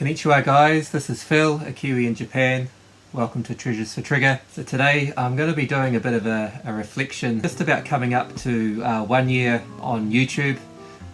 Konnichiwa guys, this is Phil, a Kiwi in Japan. Welcome to Treasures for Trigger. So today I'm going to be doing a bit of a reflection just about coming up to 1 year on YouTube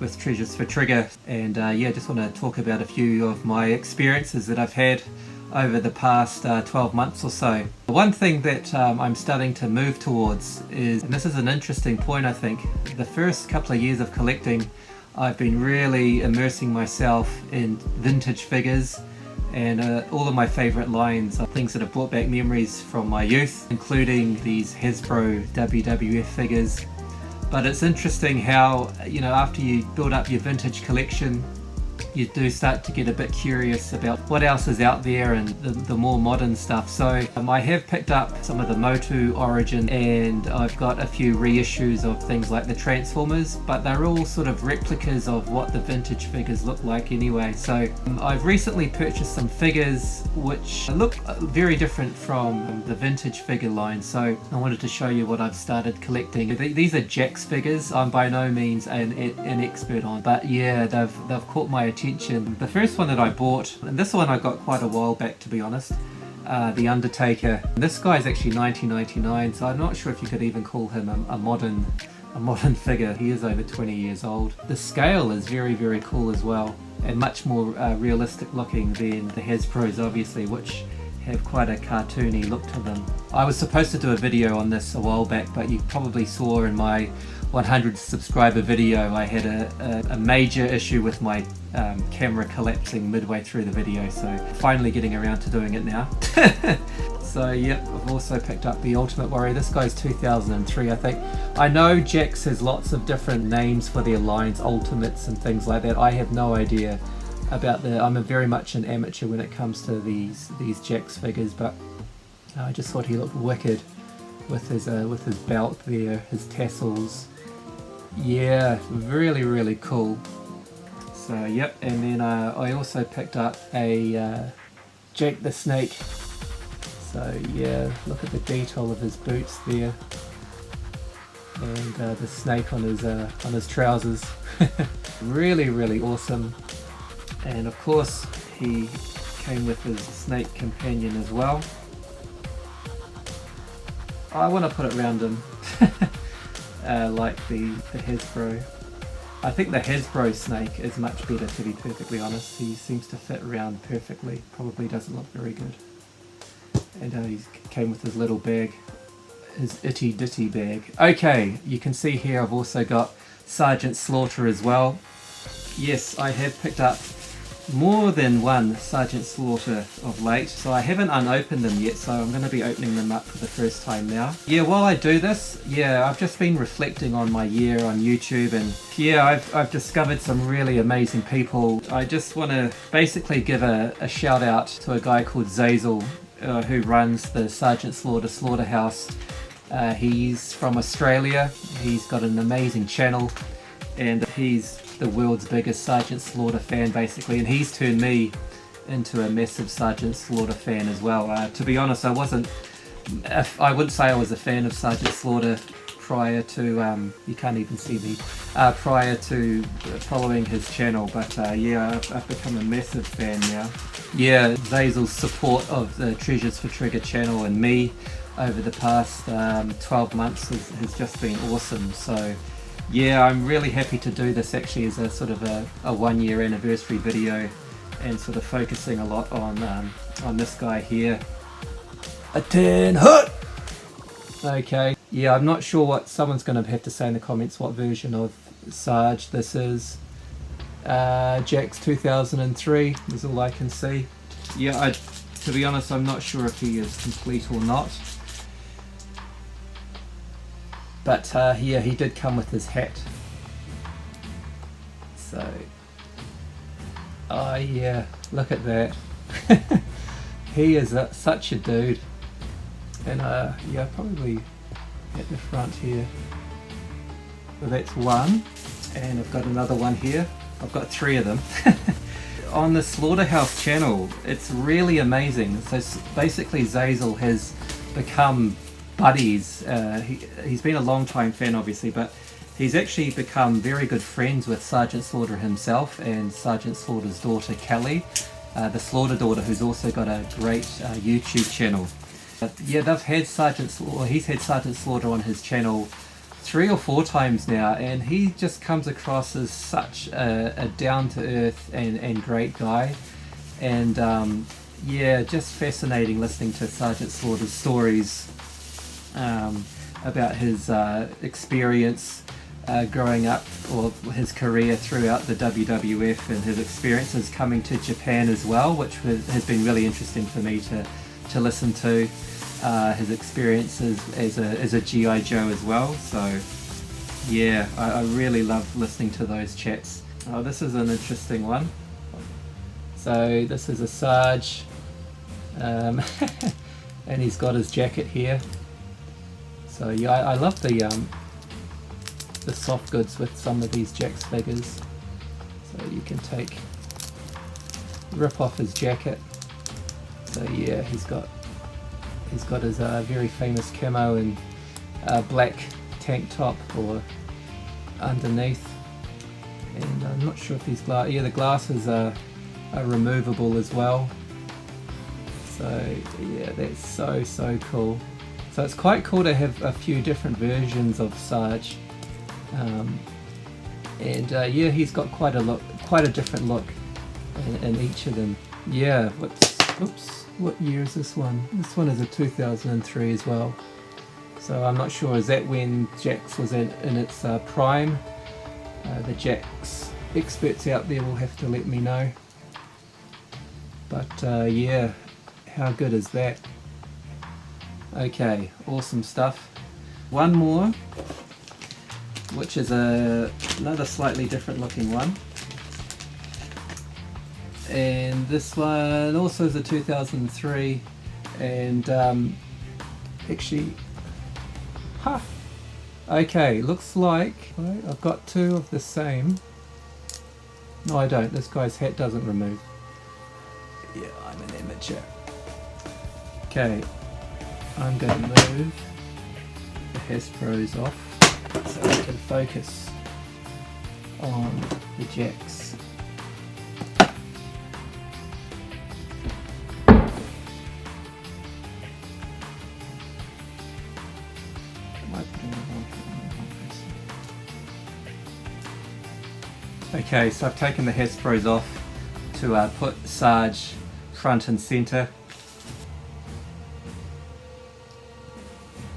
with Treasures for Trigger, and yeah, just want to talk about a few of my experiences that I've had over the past 12 months or so. One thing that I'm starting to move towards is, and this is an interesting point I think, the first couple of years of collecting I've been really immersing myself in vintage figures, and all of my favourite lines are things that have brought back memories from my youth, including these Hasbro WWF figures. But it's interesting how, you know, after you build up your vintage collection, you do start to get a bit curious about what else is out there and the more modern stuff. So I have picked up some of the Motu Origin, and I've got a few reissues of things like the Transformers, but they're all sort of replicas of what the vintage figures look like anyway. So I've recently purchased some figures which look very different from the vintage figure line, so I wanted to show you what I've started collecting. These are Jakks figures. I'm by no means an expert on, but yeah, they've caught my attention. The first one that I bought, and this one I got quite a while back to be honest, the Undertaker. This guy is actually 1999, so I'm not sure if you could even call him a modern figure. He is over 20 years old. The scale is very cool as well, and much more realistic looking than the Hasbros obviously, which have quite a cartoony look to them. I was supposed to do a video on this a while back, but you probably saw in my 100 subscriber video I had a major issue with my camera collapsing midway through the video, so finally getting around to doing it now. So yep, I've also picked up the Ultimate Warrior. This guy's 2003 I think. I know Jakks has lots of different names for their lines, Ultimates and things like that. I have no idea about I'm very much an amateur when it comes to these Jakks figures, but I just thought he looked wicked with his belt there, his tassels. Yeah, really cool. So yep, and then I also picked up a Jake the Snake. So yeah, look at the detail of his boots there, and the snake on his trousers. really awesome. And of course he came with his snake companion as well. I want to put it around him like the Hasbro. I think the Hasbro snake is much better, to be perfectly honest. He seems to fit around perfectly. Probably doesn't look very good. And he came with his little bag, his itty ditty bag. Okay, you can see here I've also got Sergeant Slaughter as well. Yes, I have picked up more than one Sergeant Slaughter of late, so I haven't unopened them yet, so I'm going to be opening them up for the first time now. Yeah, while I do this, yeah, I've just been reflecting on my year on YouTube, and yeah, I've discovered some really amazing people. I just want to basically give a shout out to a guy called Zazel, who runs the Sergeant Slaughter Slaughterhouse. He's from Australia. He's got an amazing channel, and he's the world's biggest Sergeant Slaughter fan basically, and he's turned me into a massive Sergeant Slaughter fan as well. To be honest, I wouldn't say I was a fan of Sergeant Slaughter prior to, you can't even see me, prior to following his channel, but yeah, I've become a massive fan now. Yeah, Zazel's support of the Treasures for Trigger channel and me over the past 12 months has just been awesome. So yeah, I'm really happy to do this actually as a sort of a 1 year anniversary video, and sort of focusing a lot on this guy here. A 10 hut! Okay, yeah, I'm not sure what someone's going to have to say in the comments what version of Sarge this is. Jakks 2003 is all I can see. Yeah, to be honest, I'm not sure if he is complete or not. But yeah, he did come with his hat. So, oh yeah, look at that. He is such a dude. And yeah, probably at the front here. So that's one, and I've got another one here. I've got three of them. On the Slaughterhouse channel, it's really amazing. So basically Zazel has become buddies. He's been a long time fan obviously, but he's actually become very good friends with Sergeant Slaughter himself and Sergeant Slaughter's daughter Kelly. the Slaughter daughter, who's also got a great YouTube channel. Yeah, they've had he's had Sergeant Slaughter on his channel 3 or 4 times now, and he just comes across as such a down-to-earth and great guy. And yeah, just fascinating listening to Sergeant Slaughter's stories about his experience growing up, or his career throughout the WWF, and his experiences coming to Japan as well, which has been really interesting for me to listen to. His experiences as a G.I. Joe as well. So yeah, I really love listening to those chats. Oh, this is an interesting one. So this is a Sarge, and he's got his jacket here. So yeah, I love the soft goods with some of these Jakks figures. So you can rip off his jacket. So yeah, he's got his very famous camo and black tank top or underneath. And I'm not sure if these the glasses are removable as well. So yeah, that's so cool. So it's quite cool to have a few different versions of Sarge, and yeah, he's got quite a different look in each of them. Yeah, whoops, what year is this one? This one is a 2003 as well. So I'm not sure, is that when Jakks was in its prime? The Jakks experts out there will have to let me know. But yeah, how good is that? Okay, awesome stuff. One more, which is another slightly different looking one. And this one also is a 2003, and actually, okay, looks like I've got 2 of the same. No, I don't. This guy's hat doesn't remove. Yeah, I'm an amateur. Okay, I'm going to move the Hasbros off so I can focus on the Jakks. Okay, so I've taken the Hasbros off to put Sarge front and center.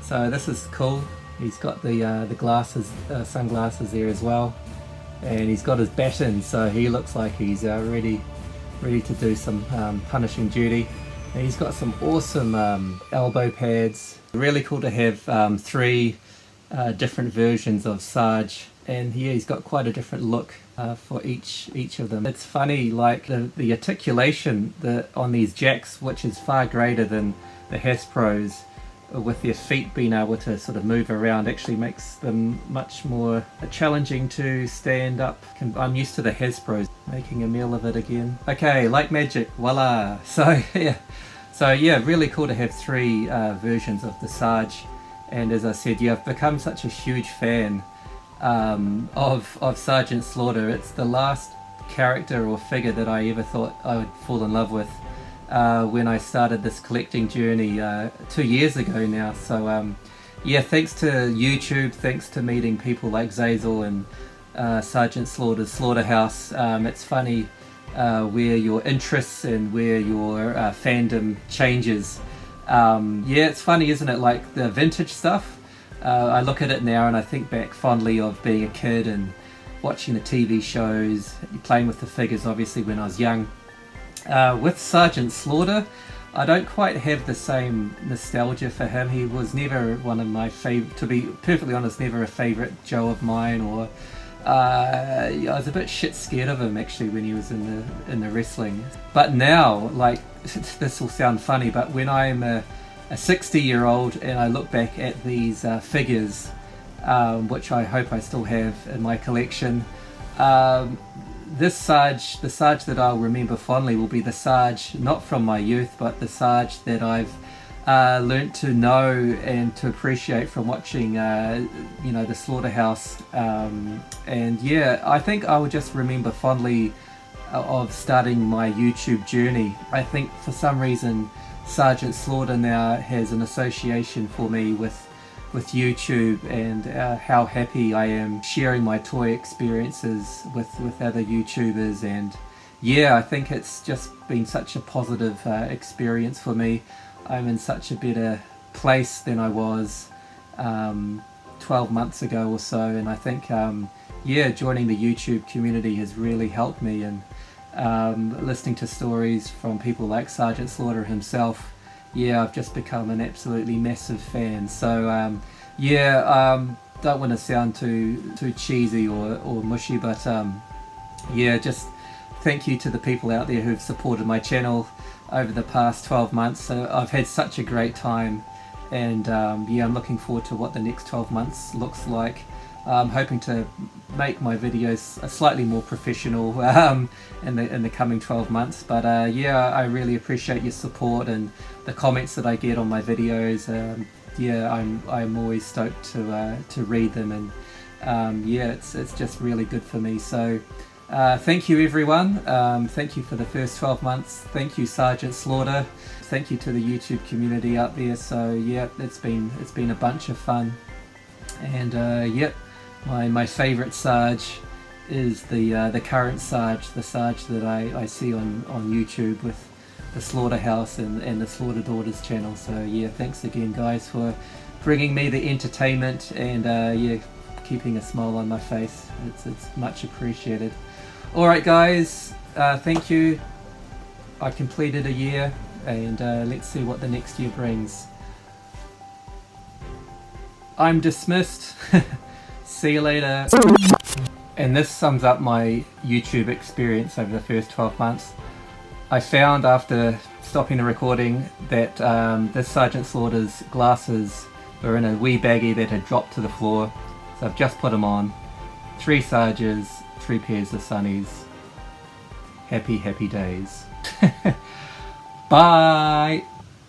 So this is cool. He's got the glasses, sunglasses there as well, and he's got his baton, so he looks like he's ready to do some punishing duty. And he's got some awesome elbow pads. Really cool to have 3 different versions of Sarge, and yeah, he's got quite a different look for each of them. It's funny, like the articulation on these Jakks, which is far greater than the Hasbros, with their feet being able to sort of move around, actually makes them much more challenging to stand up. I'm used to the Hasbros. Making a meal of it again. Okay, like magic, voila! So yeah, really cool to have 3 versions of the Sarge. And as I said, yeah, I've become such a huge fan of Sergeant Slaughter. It's the last character or figure that I ever thought I would fall in love with when I started this collecting journey 2 years ago now. So yeah, thanks to YouTube, thanks to meeting people like Zazel and Sergeant Slaughter's Slaughterhouse. It's funny where your interests and where your fandom changes. Yeah, it's funny, isn't it? Like the vintage stuff, I look at it now and I think back fondly of being a kid and watching the TV shows, playing with the figures obviously when I was young. With Sergeant Slaughter, I don't quite have the same nostalgia for him. He was never one of my favourite, to be perfectly honest, never a favourite Joe of mine, or I was a bit shit scared of him actually when he was in the wrestling. But now, like, this will sound funny, but when I'm a 60-year-old and I look back at these figures, which I hope I still have in my collection, this Sarge, the Sarge that I'll remember fondly, will be the Sarge not from my youth, but the Sarge that I've learnt to know and to appreciate from watching you know, the Slaughterhouse. And yeah, I think I will just remember fondly of starting my YouTube journey. I think for some reason Sergeant Slaughter now has an association for me with YouTube, and how happy I am sharing my toy experiences with other YouTubers. And yeah, I think it's just been such a positive experience for me. I'm in such a better place than I was 12 months ago or so, and I think yeah, joining the YouTube community has really helped me, and listening to stories from people like Sergeant Slaughter himself, yeah, I've just become an absolutely massive fan. So yeah, don't want to sound too cheesy or mushy, but yeah, just thank you to the people out there who've supported my channel over the past 12 months. So I've had such a great time, and yeah, I'm looking forward to what the next 12 months looks like. I'm hoping to make my videos slightly more professional in the coming 12 months. But yeah, I really appreciate your support and the comments that I get on my videos. Yeah, I'm always stoked to read them, and yeah, it's just really good for me. So thank you everyone. Thank you for the first 12 months. Thank you Sergeant Slaughter. Thank you to the YouTube community out there. So yeah, it's been a bunch of fun. And yep, my favourite Sarge is the current Sarge, the Sarge that I see on YouTube with the Slaughterhouse and the Slaughter Daughters channel. So yeah, thanks again guys for bringing me the entertainment, and yeah, keeping a smile on my face. It's much appreciated. Alright guys, thank you. I completed a year, and let's see what the next year brings. I'm dismissed. See you later. And this sums up my YouTube experience over the first 12 months. I found after stopping the recording that this Sergeant Slaughter's glasses were in a wee baggie that had dropped to the floor. So I've just put them on. 3 Sarges, 3 pairs of sunnies. Happy, happy days. Bye!